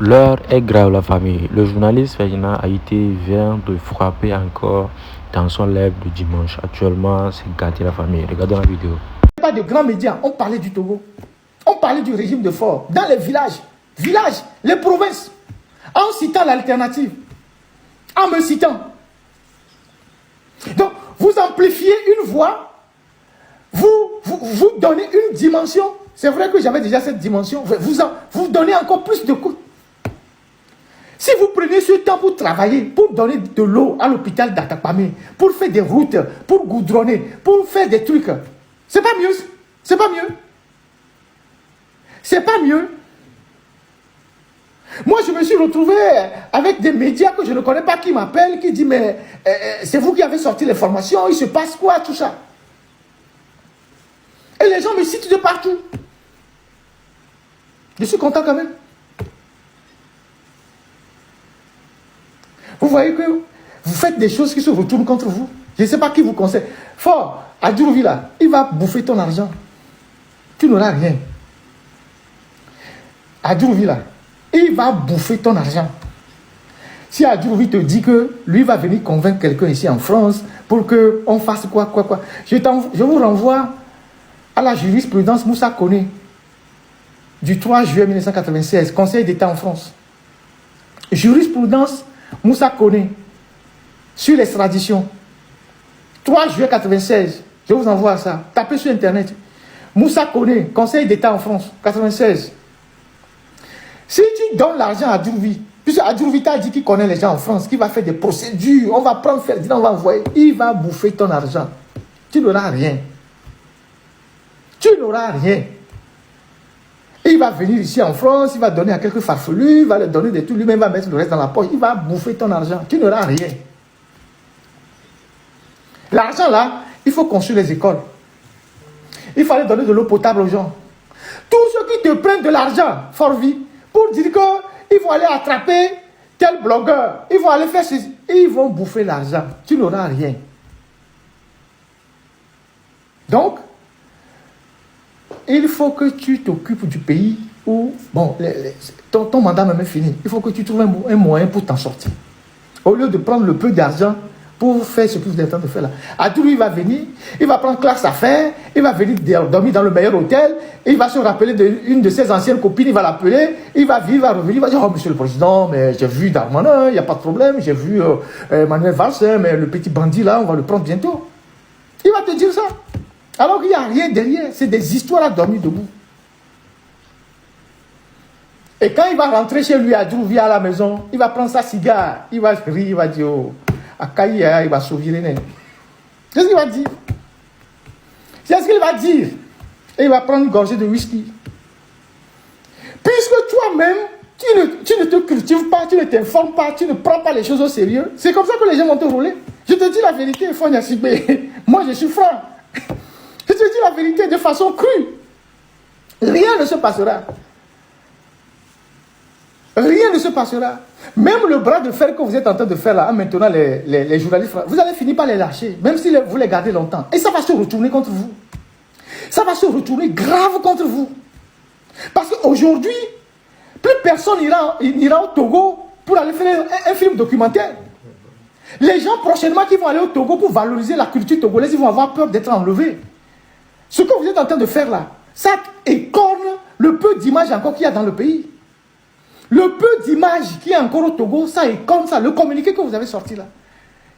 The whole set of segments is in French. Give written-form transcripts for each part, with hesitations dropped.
L'heure est grave, la famille. Le journaliste Ferdinand Haïté vient de frapper encore dans son live de dimanche. Actuellement, c'est gâté, la famille. Regardons la vidéo. Pas de grands médias, on parlait du Togo. On parlait du régime de Faure. Dans les villages, les provinces, en citant l'alternative, en me citant. Donc, vous amplifiez une voix, vous donnez une dimension. C'est vrai que j'avais déjà cette dimension. Vous donnez encore plus de coups. Si vous prenez ce temps pour travailler, pour donner de l'eau à l'hôpital d'Atakpamé, pour faire des routes, pour goudronner, pour faire des trucs, c'est pas mieux. C'est pas mieux. C'est pas mieux. Moi, je me suis retrouvé avec des médias que je ne connais pas qui m'appellent, qui disent, mais c'est vous qui avez sorti les formations, il se passe quoi, tout ça. Et les gens me citent de partout. Je suis content quand même. Vous voyez que vous faites des choses qui se retournent contre vous. Je ne sais pas qui vous conseille. Fort, Adjourouvi là, il va bouffer ton argent. Tu n'auras rien. Adjourouvi là, il va bouffer ton argent. Si Adjourouvi te dit que lui va venir convaincre quelqu'un ici en France pour qu'on fasse quoi. Je vous renvoie à la jurisprudence Moussa Koné du 3 juillet 1996, Conseil d'État en France. Jurisprudence Moussa Koné sur l'extradition. 3 juillet 1996. Je vous envoie ça. Tapez sur Internet. Moussa Koné, Conseil d'État en France, 1996. Si tu donnes l'argent à Adjourouvi, puisque Adjourouvi t'a dit qu'il connaît les gens en France, qu'il va faire des procédures, on va prendre Ferdinand, on va envoyer, il va bouffer ton argent. Tu n'auras rien. Tu n'auras rien. Il va venir ici en France, il va donner à quelques farfelus, il va leur donner des trucs, lui-même va mettre le reste dans la poche, il va bouffer ton argent. Tu n'auras rien. L'argent là, il faut construire les écoles. Il fallait donner de l'eau potable aux gens. Tous ceux qui te prennent de l'argent, Forvi, pour dire qu'ils vont aller attraper tel blogueur, ils vont aller faire ceci, ils vont bouffer l'argent. Tu n'auras rien. Donc, il faut que tu t'occupes du pays où, bon, ton mandat même est fini. Il faut que tu trouves un moyen pour t'en sortir. Au lieu de prendre le peu d'argent pour faire ce que vous êtes en train de faire là. Adjourouvi va venir, il va prendre classe à faire, il va venir dormir dans le meilleur hôtel, il va se rappeler d'une de ses anciennes copines, il va l'appeler, il va vivre, il va revenir, il va dire, oh monsieur le président, mais j'ai vu Darmanin, il n'y a pas de problème, j'ai vu Manuel Valls, mais le petit bandit là, on va le prendre bientôt. Il va te dire ça. Alors qu'il n'y a rien derrière, c'est des histoires à dormir debout. Et quand il va rentrer chez lui, Adjourouvi à la maison, il va prendre sa cigare, il va rire, il va dire, oh, Akaïa, il va sauver les nez. C'est ce qu'il va dire. C'est ce qu'il va dire. Et il va prendre une gorgée de whisky. Puisque toi-même, tu ne te cultives pas, tu ne t'informes pas, tu ne prends pas les choses au sérieux, c'est comme ça que les gens vont te rouler. Je te dis la vérité, Fonia Sibé. Moi, je suis franc. Je te dis la vérité de façon crue. Rien ne se passera. Rien ne se passera. Même le bras de fer que vous êtes en train de faire là, maintenant les journalistes, vous allez finir par les lâcher, même si vous les gardez longtemps. Et ça va se retourner contre vous. Ça va se retourner grave contre vous. Parce qu'aujourd'hui, plus personne n'ira au Togo pour aller faire un film documentaire. Les gens prochainement qui vont aller au Togo pour valoriser la culture togolaise, ils vont avoir peur d'être enlevés. Ce que vous êtes en train de faire là, ça écorne le peu d'images encore qu'il y a dans le pays. Le peu d'images qu'il y a encore au Togo, ça écorne ça. Le communiqué que vous avez sorti là.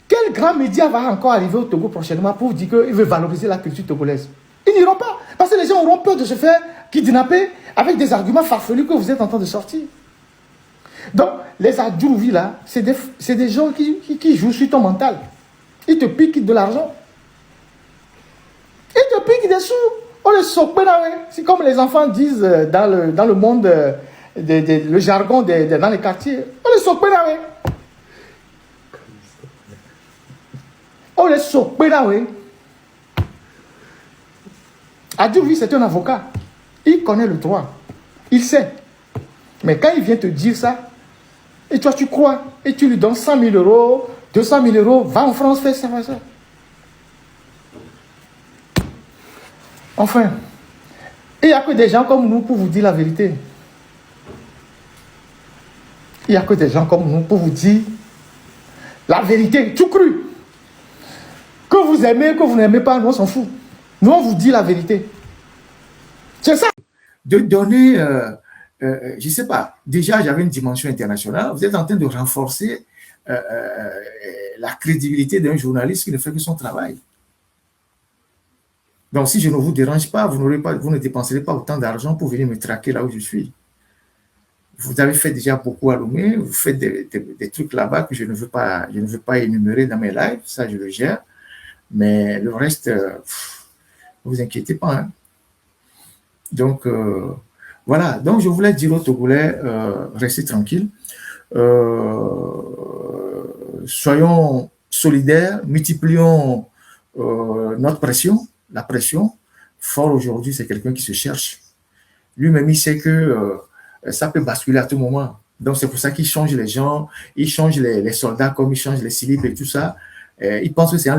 Quel grand média va encore arriver au Togo prochainement pour dire qu'il veut valoriser la culture togolaise? Ils n'iront pas. Parce que les gens auront peur de se faire kidnapper avec des arguments farfelus que vous êtes en train de sortir. Donc, les Adjourouvi là, c'est des gens qui jouent sur ton mental. Ils te piquent de l'argent. Ils te piquent des sous. On les sope là, c'est comme les enfants disent dans le monde, le jargon dans les quartiers. On les sope là, on les sope là, Adjourouvi, c'est un avocat. Il connaît le droit. Il sait. Mais quand il vient te dire ça, et toi tu crois, et tu lui donnes 100 000 euros, 200 000 euros, va en France, fais ça, fais ça. Enfin, il n'y a que des gens comme nous pour vous dire la vérité. Il n'y a que des gens comme nous pour vous dire la vérité, tout cru. Que vous aimez, que vous n'aimez pas, nous on s'en fout. Nous on vous dit la vérité. C'est ça. De donner, je ne sais pas, déjà j'avais une dimension internationale. Vous êtes en train de renforcer la crédibilité d'un journaliste qui ne fait que son travail. Donc si je ne vous dérange pas, vous ne dépenserez pas autant d'argent pour venir me traquer là où je suis. Vous avez fait déjà beaucoup à Lomé, vous faites des trucs là-bas que je ne veux pas énumérer dans mes lives, ça je le gère. Mais le reste, ne vous inquiétez pas. Hein. Donc, voilà. Donc, je voulais dire aux Togolais, restez tranquilles. Soyons solidaires, multiplions notre pression, la pression. Fort aujourd'hui, c'est quelqu'un qui se cherche. Lui-même, il sait que ça peut basculer à tout moment. Donc, c'est pour ça qu'il change les gens, il change les soldats comme il change les slips et tout ça. Il pense que c'est en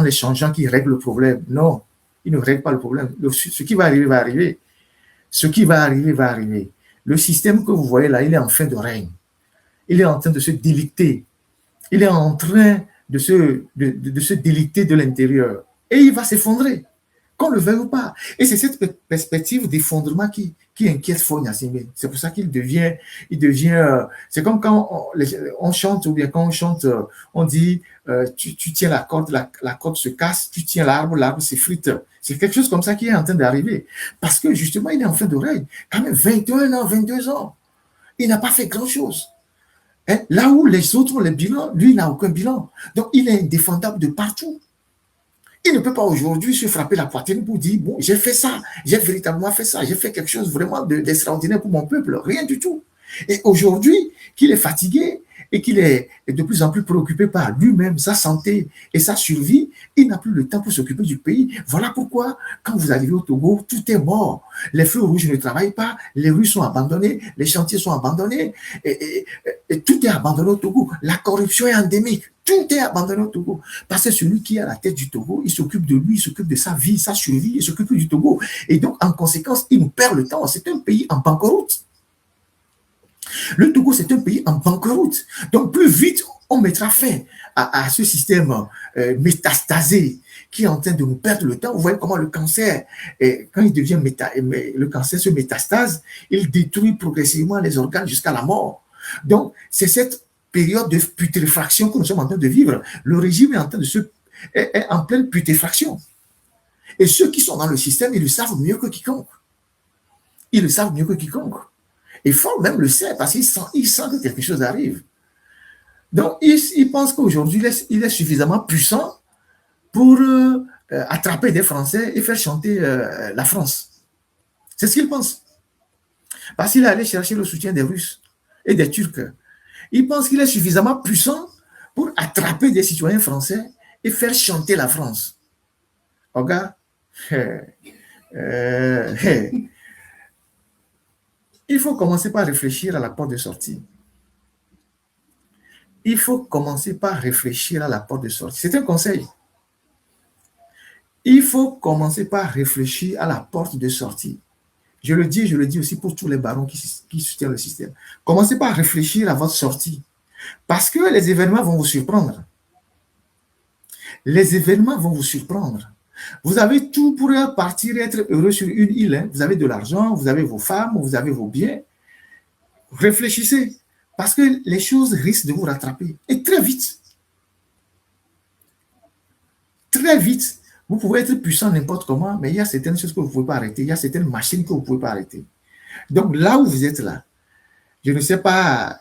les changeant qu'il règle le problème. Non, il ne règle pas le problème. Ce qui va arriver, va arriver. Ce qui va arriver, va arriver. Le système que vous voyez là, il est en fin de règne. Il est en train de se délicter. Il est en train de se délicter de l'intérieur. Et il va s'effondrer, qu'on le veuille ou pas. Et c'est cette perspective d'effondrement qui inquiète Faure Gnassingbé. C'est pour ça qu'il devient, c'est comme quand on chante, ou bien quand on chante, on dit, tu tiens la corde se casse, tu tiens l'arbre s'effrite. C'est quelque chose comme ça qui est en train d'arriver. Parce que justement, il est en fin de règne. Quand même 21 ans, 22 ans. Il n'a pas fait grand-chose. Hein? Là où les autres ont les bilans, lui, il n'a aucun bilan. Donc, il est indéfendable de partout. Il ne peut pas aujourd'hui se frapper la poitrine pour dire, bon, j'ai fait ça, j'ai véritablement fait ça, j'ai fait quelque chose vraiment d'extraordinaire pour mon peuple. Rien du tout. Et aujourd'hui, qu'il est fatigué et qu'il est de plus en plus préoccupé par lui-même, sa santé et sa survie, il n'a plus le temps pour s'occuper du pays. Voilà pourquoi, quand vous arrivez au Togo, tout est mort. Les feux rouges ne travaillent pas, les rues sont abandonnées, les chantiers sont abandonnés, et tout est abandonné au Togo. La corruption est endémique. Tout est abandonné au Togo. Parce que celui qui est à la tête du Togo, il s'occupe de lui, il s'occupe de sa vie, sa survie, il s'occupe du Togo. Et donc, en conséquence, il nous perd le temps. C'est un pays en banqueroute. Le Togo, c'est un pays en banqueroute. Donc, plus vite on mettra fin à ce système métastasé qui est en train de nous perdre le temps. Vous voyez comment le cancer, quand il devient le cancer se métastase, il détruit progressivement les organes jusqu'à la mort. Donc, c'est cette période de putréfaction que nous sommes en train de vivre. Le régime est en pleine putréfaction. Et ceux qui sont dans le système, ils le savent mieux que quiconque. Ils le savent mieux que quiconque. Et Faure même le sait parce qu'il sent que quelque chose arrive. Donc, il pense qu'aujourd'hui, il est suffisamment puissant pour attraper des Français et faire chanter la France. C'est ce qu'il pense. Parce qu'il est allé chercher le soutien des Russes et des Turcs. Il pense qu'il est suffisamment puissant pour attraper des citoyens français et faire chanter la France. Regarde, il faut commencer par réfléchir à la porte de sortie. Il faut commencer par réfléchir à la porte de sortie. C'est un conseil. Il faut commencer par réfléchir à la porte de sortie. Je le dis aussi pour tous les barons qui soutiennent le système. Commencez par réfléchir à votre sortie. Parce que les événements vont vous surprendre. Les événements vont vous surprendre. Vous avez tout pour partir et être heureux sur une île. Hein. Vous avez de l'argent, vous avez vos femmes, vous avez vos biens. Réfléchissez. Parce que les choses risquent de vous rattraper. Et très vite. Très vite. Vous pouvez être puissant n'importe comment, mais il y a certaines choses que vous ne pouvez pas arrêter. Il y a certaines machines que vous ne pouvez pas arrêter. Donc là où vous êtes là, je ne sais pas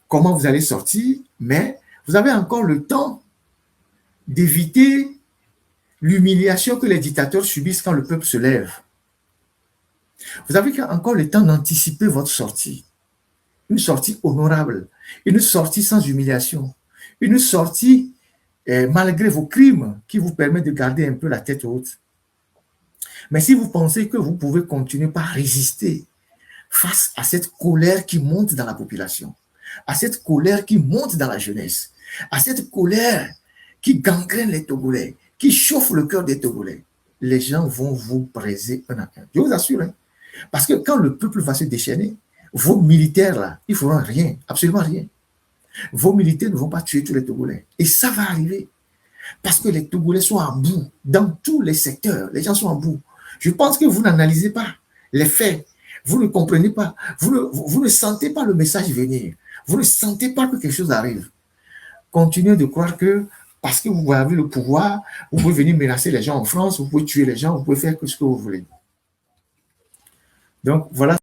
comment vous allez sortir, mais vous avez encore le temps d'éviter l'humiliation que les dictateurs subissent quand le peuple se lève. Vous avez encore le temps d'anticiper votre sortie. Une sortie honorable, une sortie sans humiliation, une sortie malgré vos crimes qui vous permet de garder un peu la tête haute. Mais si vous pensez que vous pouvez continuer par résister face à cette colère qui monte dans la population, à cette colère qui monte dans la jeunesse, à cette colère qui gangrène les Togolais, qui chauffe le cœur des Togolais, les gens vont vous briser un à un. Je vous assure, hein, parce que quand le peuple va se déchaîner, Vos militaires, là, ils ne feront rien, absolument rien. Vos militaires ne vont pas tuer tous les Togolais. Et ça va arriver. Parce que les Togolais sont à bout. Dans tous les secteurs, les gens sont à bout. Je pense que vous n'analysez pas les faits. Vous ne comprenez pas. Vous ne sentez pas le message venir. Vous ne sentez pas que quelque chose arrive. Continuez de croire que parce que vous avez le pouvoir, vous pouvez venir menacer les gens en France, vous pouvez tuer les gens, vous pouvez faire ce que vous voulez. Donc, voilà.